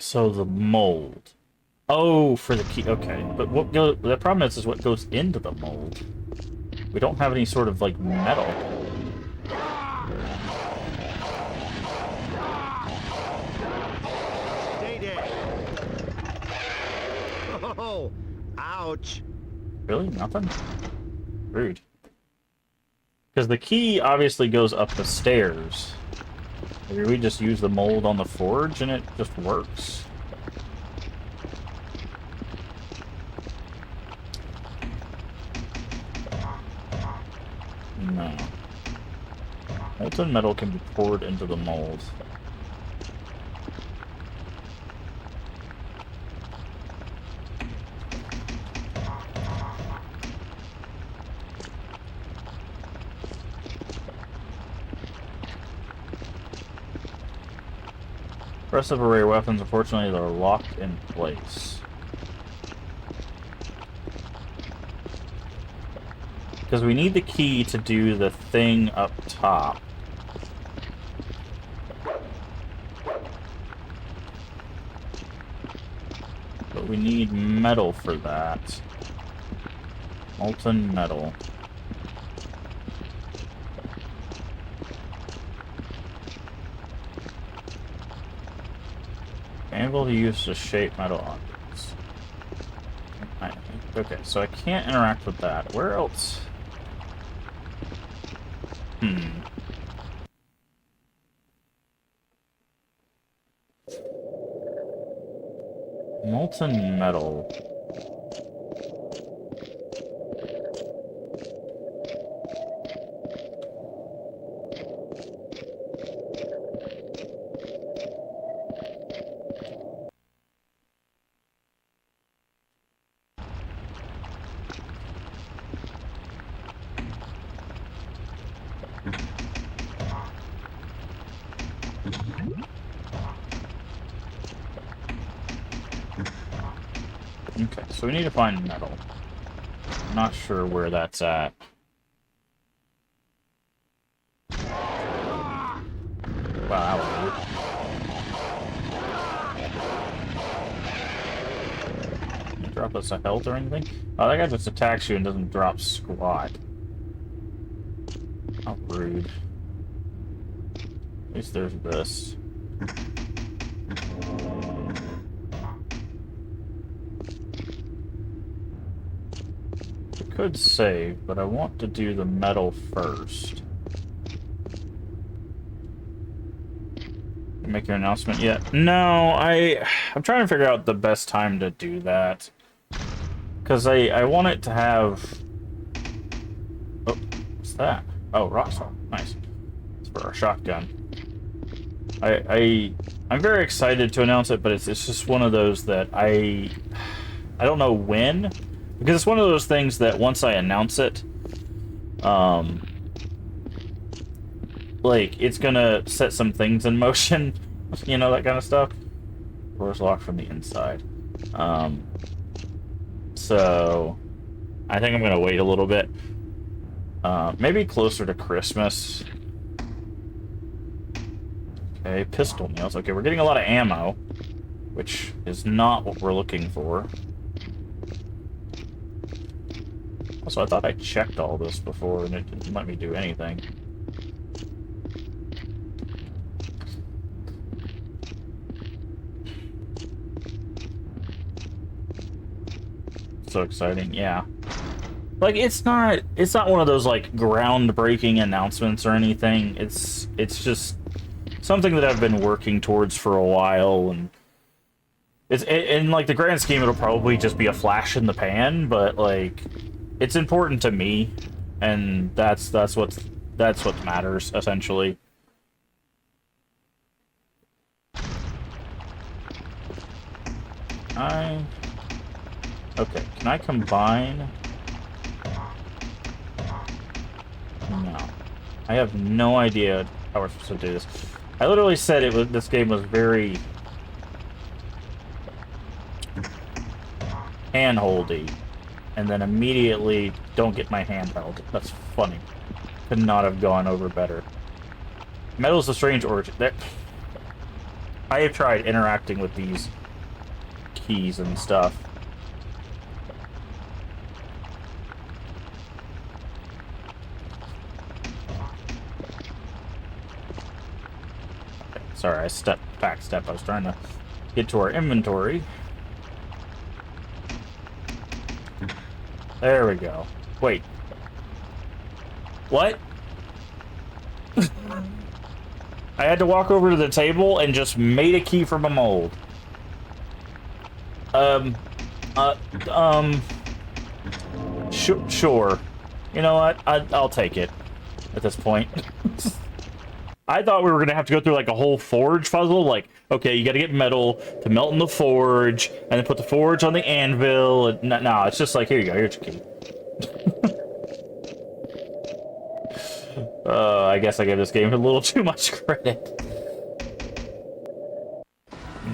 So the mold. Oh, for the key. Okay, but the problem is what goes into the mold. We don't have any sort of like metal. Stay dead. Oh, ouch. Really? Nothing? Rude. Because the key obviously goes up the stairs. Maybe we just use the mold on the forge and it just works. No. Molten metal can be poured into the mold. Rest of array weapons, unfortunately, they're locked in place. Because we need the key to do the thing up top. But we need metal for that. Molten metal. Able to use to shape metal objects. Okay, so I can't interact with that. Where else? Molten metal. Okay, so we need to find metal. I'm not sure where that's at. Wow, that was weird. Drop us a health or anything? Oh, that guy just attacks you and doesn't drop squat. How rude. At least there's this. Could save, but I want to do the metal first. Make your announcement yet? No, I'm trying to figure out the best time to do that. Because I want it to have... Oh, what's that? Oh, rock salt. Nice. It's for our shotgun. I'm very excited to announce it, but it's just one of those that I don't know when. Because it's one of those things that once I announce it, like, it's gonna set some things in motion, you know, that kind of stuff. Door's locked from the inside. So, I think I'm gonna wait a little bit. Maybe closer to Christmas. Okay, pistol nails. Okay, we're getting a lot of ammo, which is not what we're looking for. Also, I thought I checked all this before and it didn't let me do anything. So exciting, yeah. Like, it's not one of those like groundbreaking announcements or anything. It's just something that I've been working towards for a while, and it's in like the grand scheme it'll probably just be a flash in the pan, but like it's important to me, and that's what matters essentially. Okay, can I combine? No. I have no idea how we're supposed to do this. I literally said this game was very handholdy, and then immediately don't get my hand held. That's funny. Could not have gone over better. Metal's a strange origin. There. I have tried interacting with these keys and stuff. Okay, sorry, I backstep. I was trying to get to our inventory. There we go. Wait. What? I had to walk over to the table and just made a key from a mold. Sure. You know what? I'll take it at this point. I thought we were gonna have to go through like a whole forge puzzle. Like, okay, you gotta get metal to melt in the forge, and then put the forge on the anvil. And no, it's just like, here you go, here's your key. I guess I gave this game a little too much credit.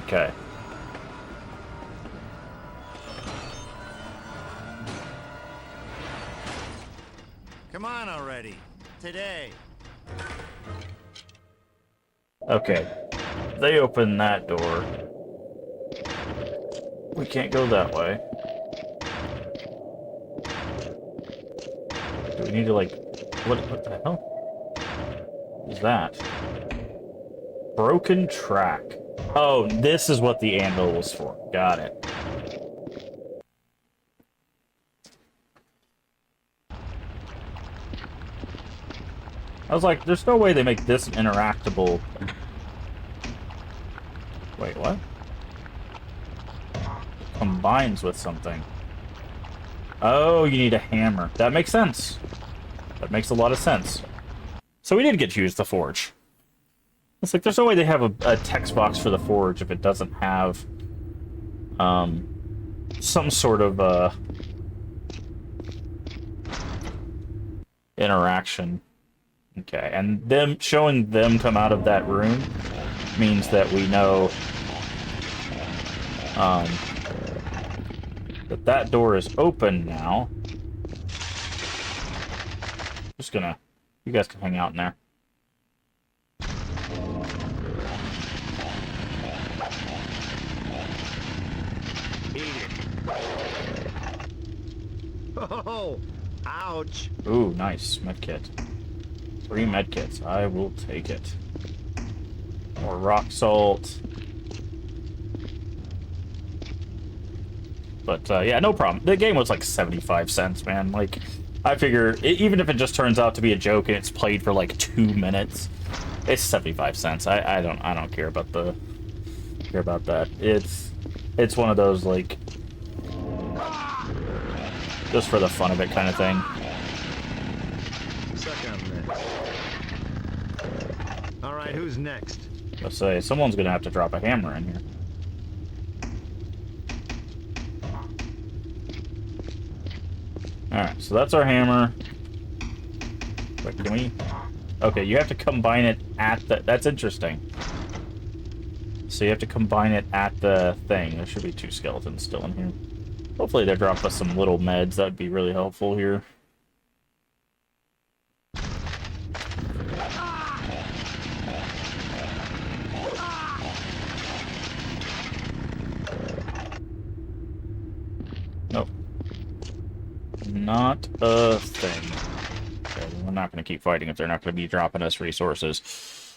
Okay. Come on already. Today. Okay. They open that door. We can't go that way. Do we need to, like... What the hell? What is that? Broken track. Oh, this is what the anvil was for. Got it. I was like, there's no way they make this interactable. Wait, what? Combines with something. Oh, you need a hammer. That makes sense. That makes a lot of sense. So we did get to use the forge. It's like, there's no way they have a text box for the forge if it doesn't have some sort of interaction. Okay, and them showing them come out of that room means that we know that door is open now. Just gonna... You guys can hang out in there. Oh, ouch. Ooh, nice. Medkit. 3 medkits. I will take it. More rock salt. But, yeah, no problem. The game was like 75 cents, man. Like, I figure, even if it just turns out to be a joke and it's played for like 2 minutes, it's 75 cents. I don't care about that. It's one of those, like, just for the fun of it kind of thing. Suck on this. All right, who's next? Let's say someone's gonna have to drop a hammer in here. Alright, so that's our hammer. Wait, can we... Okay, you have to combine it at the... That's interesting. So you have to combine it at the thing. There should be 2 skeletons still in here. Hopefully they drop us some little meds. That would be really helpful here. Nope. Not a thing. Okay, we're not going to keep fighting if they're not going to be dropping us resources.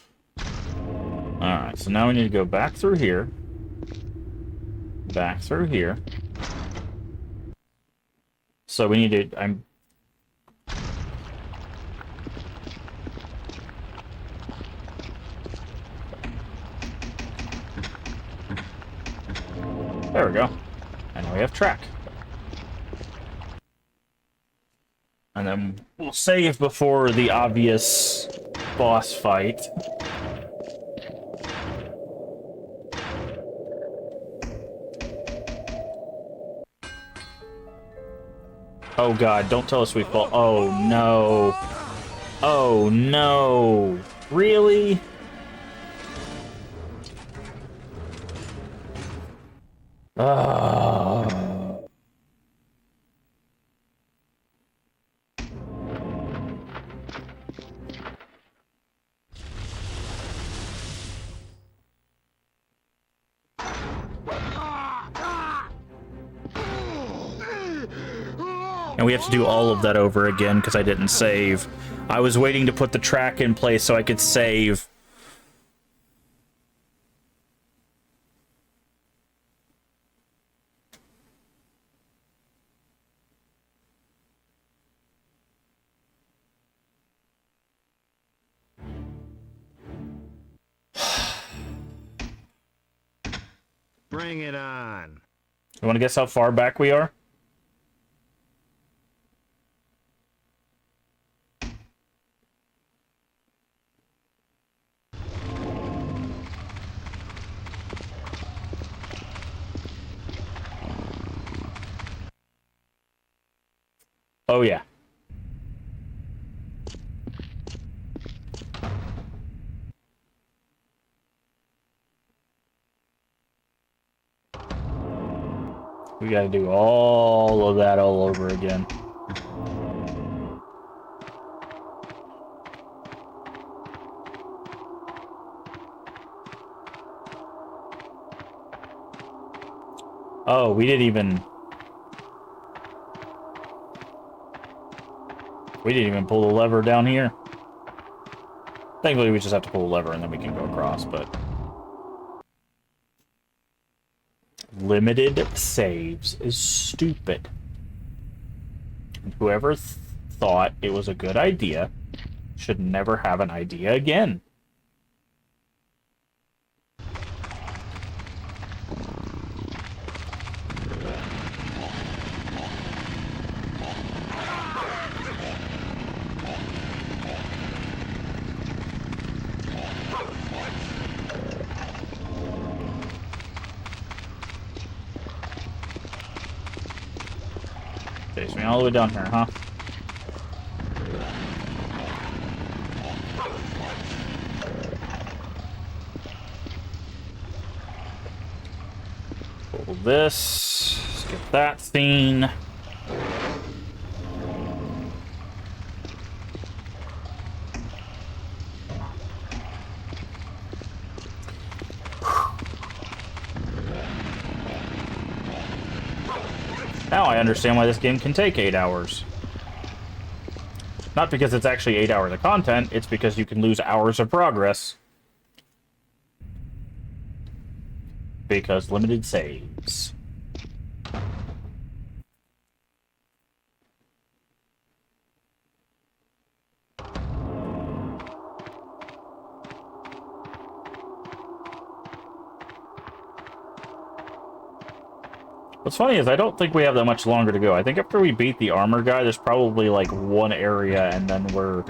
Alright, so now we need to go back through here. Back through here. So we need to... There we go. And now we have track. And then we'll save before the obvious boss fight. Oh god, don't tell us we fall. Oh no. Oh no. Really? And we have to do all of that over again because I didn't save. I was waiting to put the track in place so I could save. Bring it on. You want to guess how far back we are? Oh, yeah. We gotta do all of that all over again. Oh, we didn't even pull the lever down here. Thankfully, we just have to pull the lever and then we can go across, but... Limited saves is stupid. And whoever thought it was a good idea should never have an idea again. Chase me all the way down here, huh? Pull this. Skip that scene. Now I understand why this game can take 8 hours. Not because it's actually 8 hours of content, it's because you can lose hours of progress. Because limited saves. What's funny is I don't think we have that much longer to go. I think after we beat the armor guy, there's probably like one area and then we're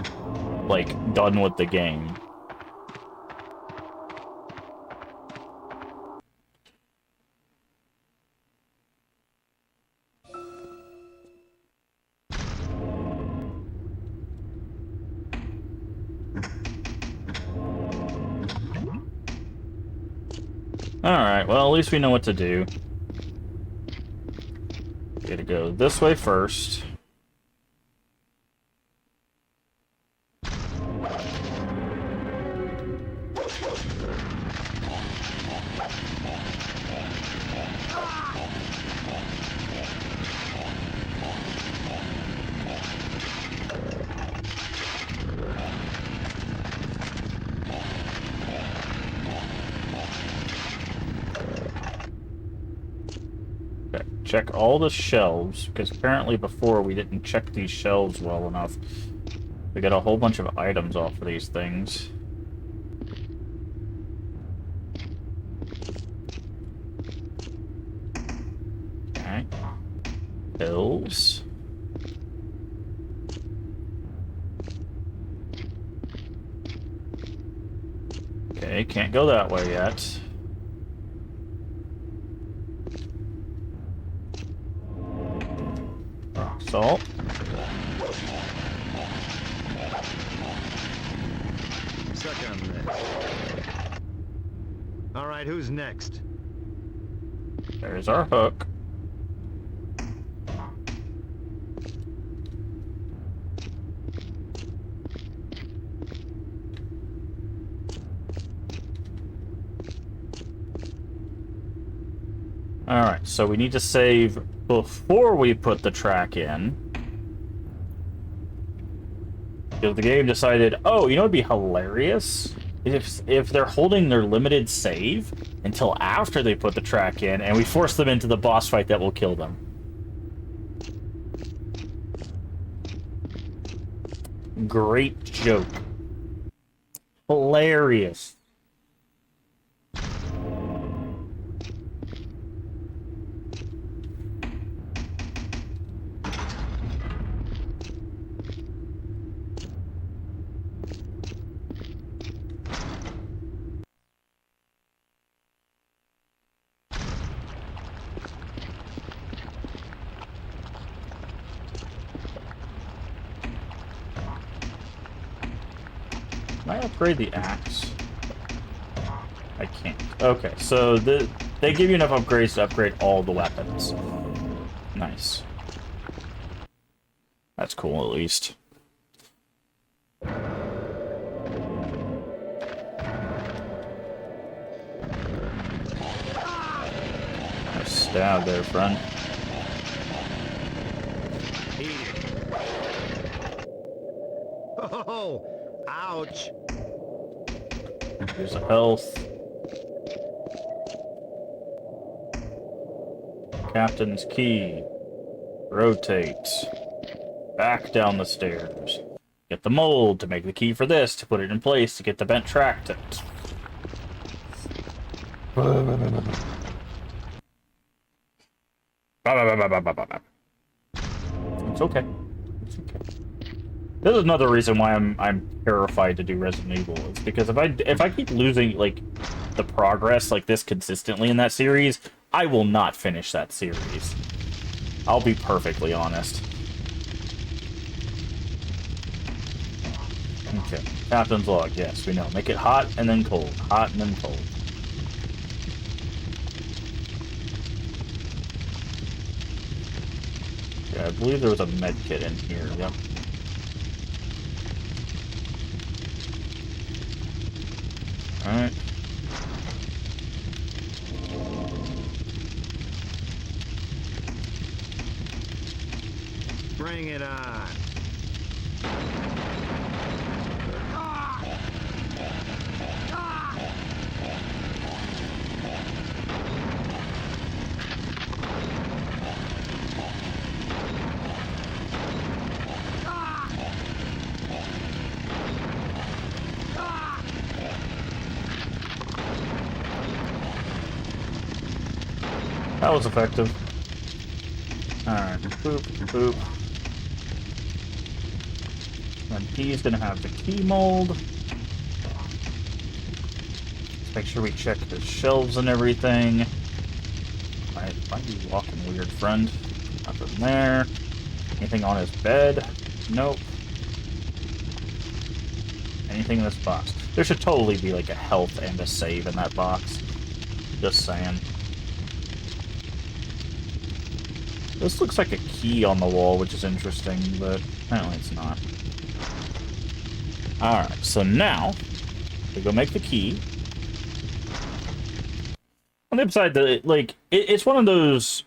like done with the game. Alright, well at least we know what to do. Gotta go this way first. Check all the shelves, because apparently before we didn't check these shelves well enough. We got a whole bunch of items off of these things. Okay. Pills. Okay, can't go that way yet. Salt. Suck on this. All right, who's next? There's our hook. Alright, so we need to save before we put the track in. Because the game decided, oh, you know what'd be hilarious? If they're holding their limited save until after they put the track in, and we force them into the boss fight that will kill them. Great joke. Hilarious. Can I upgrade the axe? I can't. Okay, so they give you enough upgrades to upgrade all the weapons. Nice. That's cool, at least. Nice stab there, friend. Oh, ouch. Here's the health. Captain's key. Rotate. Back down the stairs. Get the mold to make the key for this, to put it in place, to get the bent track to... It's okay. It's okay. This is another reason why I'm terrified to do Resident Evil. It's because if I keep losing like the progress like this consistently in that series, I will not finish that series. I'll be perfectly honest. Okay, Captain's log. Yes, we know. Make it hot and then cold. Hot and then cold. Yeah, I believe there was a med kit in here. Yep. Alright. Bring it on. That was effective. Alright, boop, boop. And he's gonna have the key mold. Let's make sure we check the shelves and everything. Why are you walking weird, friend? Nothing there. Anything on his bed? Nope. Anything in this box? There should totally be like a health and a save in that box. Just saying. This looks like a key on the wall, which is interesting, but apparently it's not. Alright, so now we go make the key. On the upside, like, it's one of those,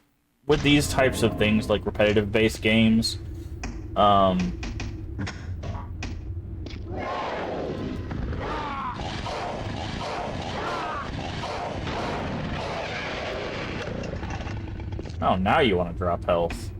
with these types of things, like repetitive-based games, oh, now you want to drop health.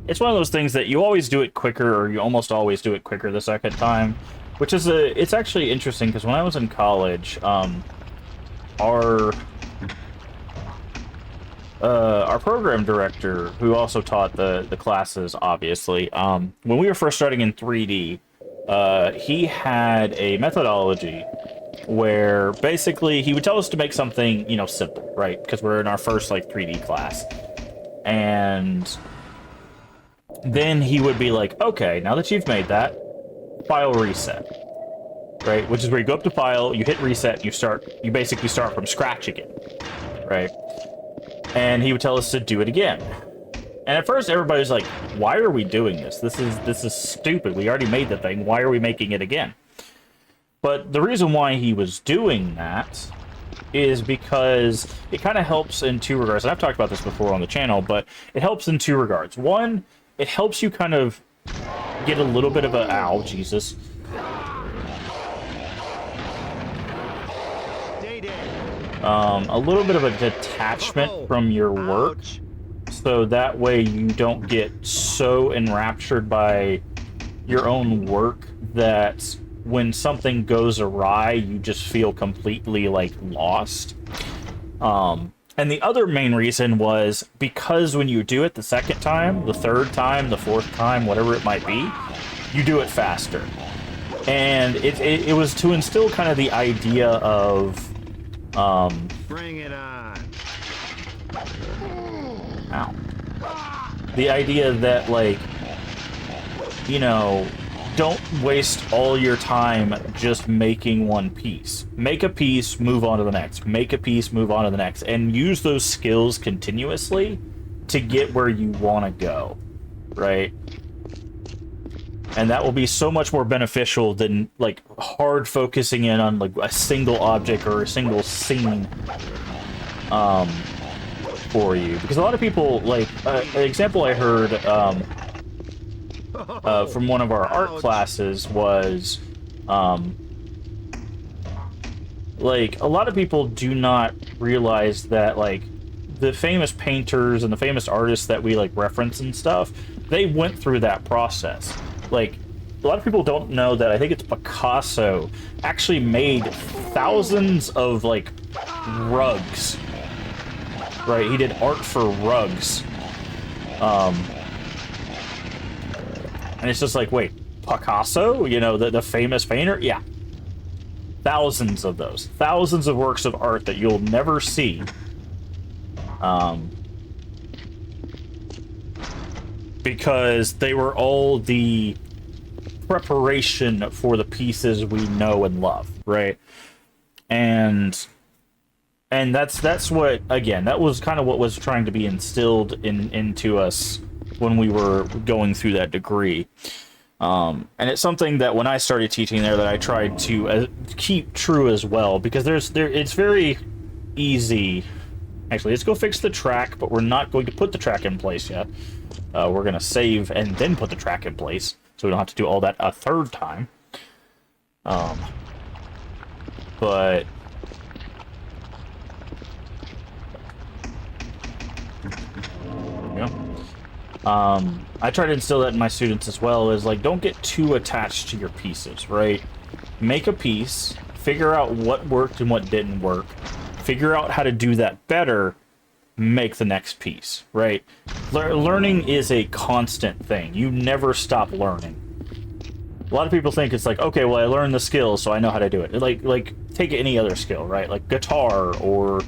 It's one of those things that you always do it quicker, or you almost always do it quicker the second time, which is it's actually interesting, because when I was in college, our program director, who also taught the classes, obviously, when we were first starting in 3D, he had a methodology where basically he would tell us to make something, you know, simple, right? Because we're in our first, like, 3D class. And then he would be like, okay, now that you've made that, file reset. Right? Which is where you go up to file, you hit reset, you basically start from scratch again. Right? And he would tell us to do it again. And at first everybody was like, why are we doing this? This is stupid. We already made the thing. Why are we making it again? But the reason why he was doing that is because it kind of helps in two regards. And I've talked about this before on the channel, but it helps in two regards. One, it helps you kind of get a little bit of a ow, Jesus. A little bit of a detachment from your work, so that way you don't get so enraptured by your own work that when something goes awry, you just feel completely, like, lost. And the other main reason was because when you do it the second time, the third time, the fourth time, whatever it might be, you do it faster. And it was to instill kind of the idea of bring it on. Ow. The idea that, like, you know, don't waste all your time just making one piece. Make a piece, move on to the next. Make a piece, move on to the next. And use those skills continuously to get where you want to go, right? And that will be so much more beneficial than, like, hard focusing in on, like, a single object or a single scene for you. Because a lot of people, like, an example I heard from one of our art classes was, like, a lot of people do not realize that, like, the famous painters and the famous artists that we, like, reference and stuff, they went through that process. Like, a lot of people don't know that I think it's Picasso actually made thousands of, like, rugs. Right, he did art for rugs. And it's just like, wait, Picasso? You know, the famous painter? Yeah. Thousands of those. Thousands of works of art that you'll never see. Because they were all the preparation for the pieces we know and love, right? And that's what, again, that was kind of what was trying to be instilled into us when we were going through that degree. And it's something that when I started teaching there that I tried to keep true as well, because it's very easy. Actually, let's go fix the track, but we're not going to put the track in place yet. We're going to save and then put the track in place, so we don't have to do all that a third time. But I try to instill that in my students as well, is like, don't get too attached to your pieces, right? Make a piece, figure out what worked and what didn't work, figure out how to do that better, make the next piece, right? Learning is a constant thing. You never stop learning. A lot of people think it's like, okay, well, I learned the skills, so I know how to do it. Like take any other skill, right? Like guitar or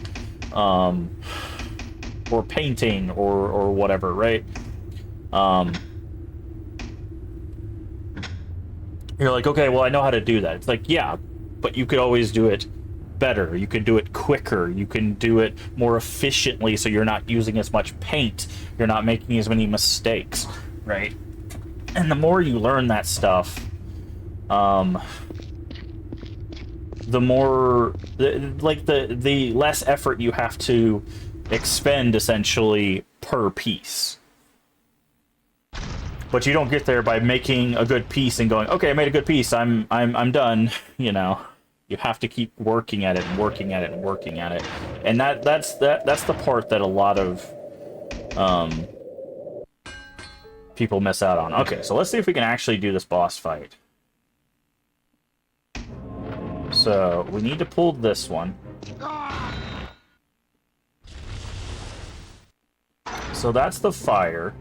painting or whatever, right? You're like, okay, well, I know how to do that. It's like, yeah, but you could always do it better. You can do it quicker. You can do it more efficiently, so you're not using as much paint. You're not making as many mistakes, right? And the more you learn that stuff, the more, the less effort you have to expend, essentially, per piece. But you don't get there by making a good piece and going, okay, I made a good piece, I'm done, you know. You have to keep working at it and working at it and working at it. And that's the part that a lot of people miss out on. Okay, so let's see if we can actually do this boss fight. So, we need to pull this one. So that's the fire.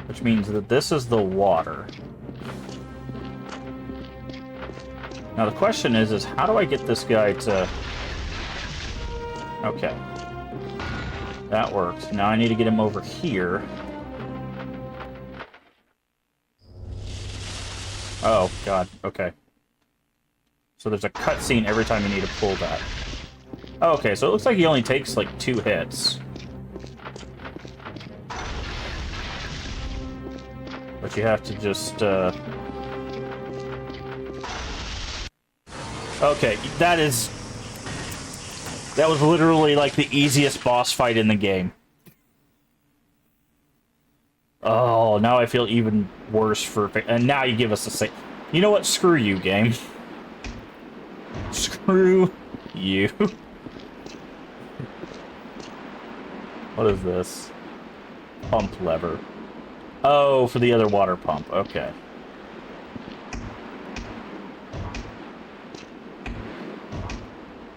Which means that this is the water. Now the question is how do I get this guy to... Okay. That works. Now I need to get him over here. Oh, God. Okay. So there's a cutscene every time you need to pull that. Oh, okay, so it looks like he only takes, like, 2 hits. But you have to just, Okay, that was literally, like, the easiest boss fight in the game. Oh, now I feel even worse for... And now you give us a save. You know what? Screw you, game. Screw you. What is this? Pump lever. Oh, for the other water pump. Okay.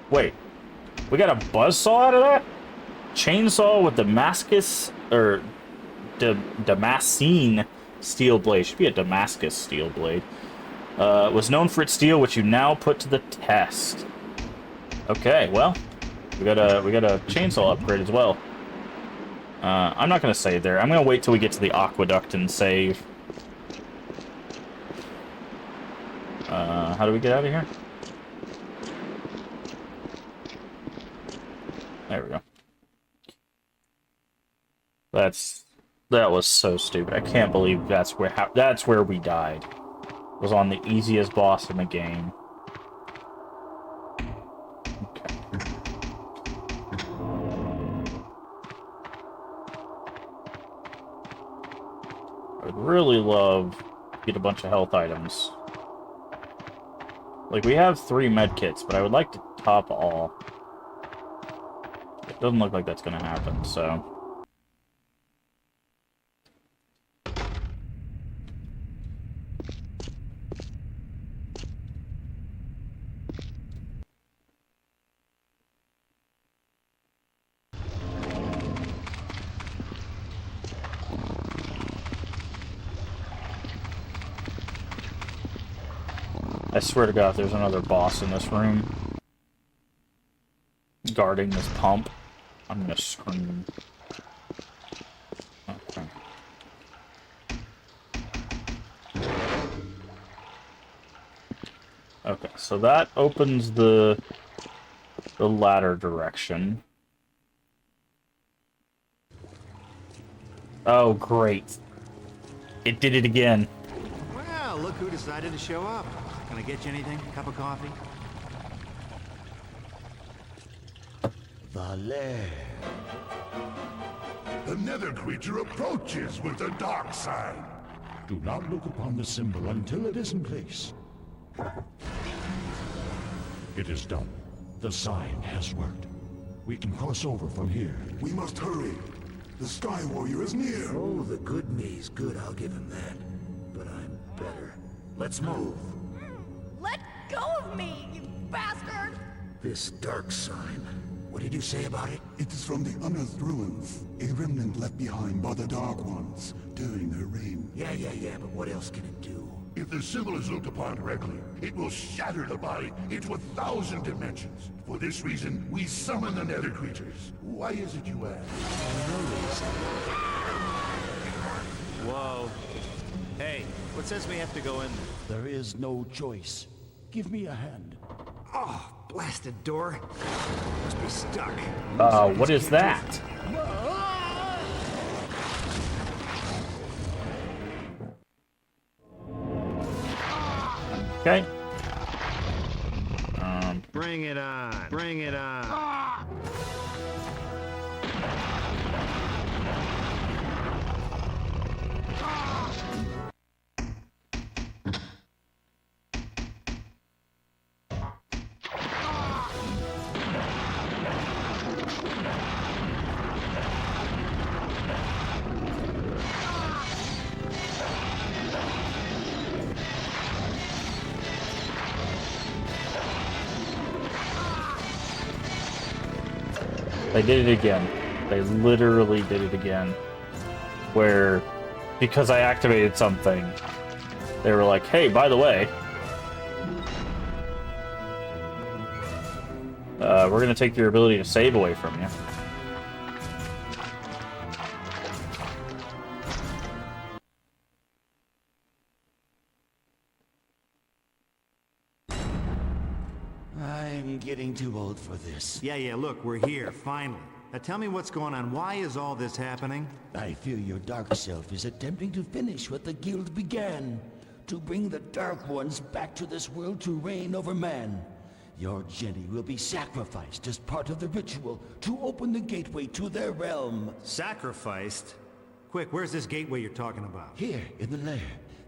Wait. We got a buzzsaw out of that? Chainsaw with Damascus... Or... Damascene steel blade. Should be a Damascus steel blade. Was known for its steel, which you now put to the test. Okay, well... We got a chainsaw upgrade as well. I'm not going to save there. I'm going to wait till we get to the aqueduct and save. How do we get out of here? There we go. That was so stupid. I can't believe that's where we died. It was on the easiest boss in the game. Okay. I'd really love to get a bunch of health items. Like, we have 3 med kits, but I would like to top all. It doesn't look like that's gonna happen, so... I swear to God, there's another boss in this room. Guarding this pump. I'm gonna scream. Okay. Okay, so that opens the ladder direction. Oh, great. It did it again. Well, look who decided to show up. Can I get you anything? Cup of coffee? The lair. The nether creature approaches with the dark sign. Do not look upon the symbol until it is in place. It is done. The sign has worked. We can cross over from here. We must hurry. The Sky Warrior is near. Oh, the good me's good, I'll give him that. But I'm better. Let's move. Let go of me, you bastard! This dark sign. What did you say about it? It is from the unearthed ruins, a remnant left behind by the Dark Ones during their reign. Yeah, but what else can it do? If the symbol is looked upon correctly, it will shatter the body into 1,000 dimensions. For this reason, we summon the nether creatures. Why is it, you ask? Whoa. Hey, what says we have to go in there? There is no choice. Give me a hand. Oh, blasted door. Must be stuck. What is that? Okay. Bring it on. Bring it on. They did it again. They literally did it again. Where, because I activated something, they were like, hey, by the way, we're going to take your ability to save away from you. I'm getting too old for this. Yeah, look, we're here, finally. Now tell me what's going on. Why is all this happening? I fear your dark self is attempting to finish what the guild began. To bring the Dark Ones back to this world to reign over man. Your Jenny will be sacrificed as part of the ritual to open the gateway to their realm. Sacrificed? Quick, where's this gateway you're talking about? Here, in the lair.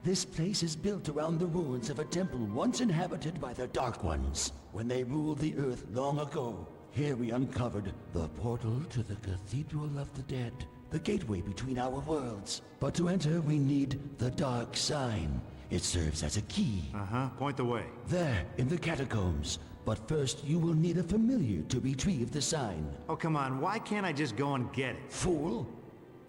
This place is built around the ruins of a temple once inhabited by the Dark Ones, when they ruled the Earth long ago. Here we uncovered the portal to the Cathedral of the Dead, the gateway between our worlds. But to enter, we need the Dark Sign. It serves as a key. Uh-huh, point the way. There, in the catacombs. But first, you will need a familiar to retrieve the sign. Oh, come on, why can't I just go and get it? Fool!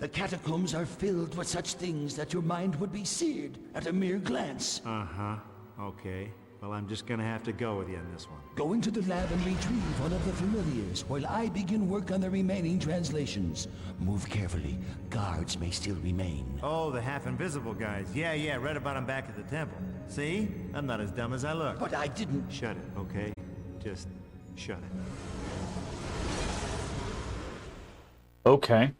The catacombs are filled with such things that your mind would be seared at a mere glance. Uh-huh, okay. Well, I'm just gonna have to go with you on this one. Go into the lab and retrieve one of the familiars while I begin work on the remaining translations. Move carefully. Guards may still remain. Oh, the half-invisible guys. Yeah, read about them back at the temple. See? I'm not as dumb as I look. But I didn't... Shut it, okay? Just shut it. Okay.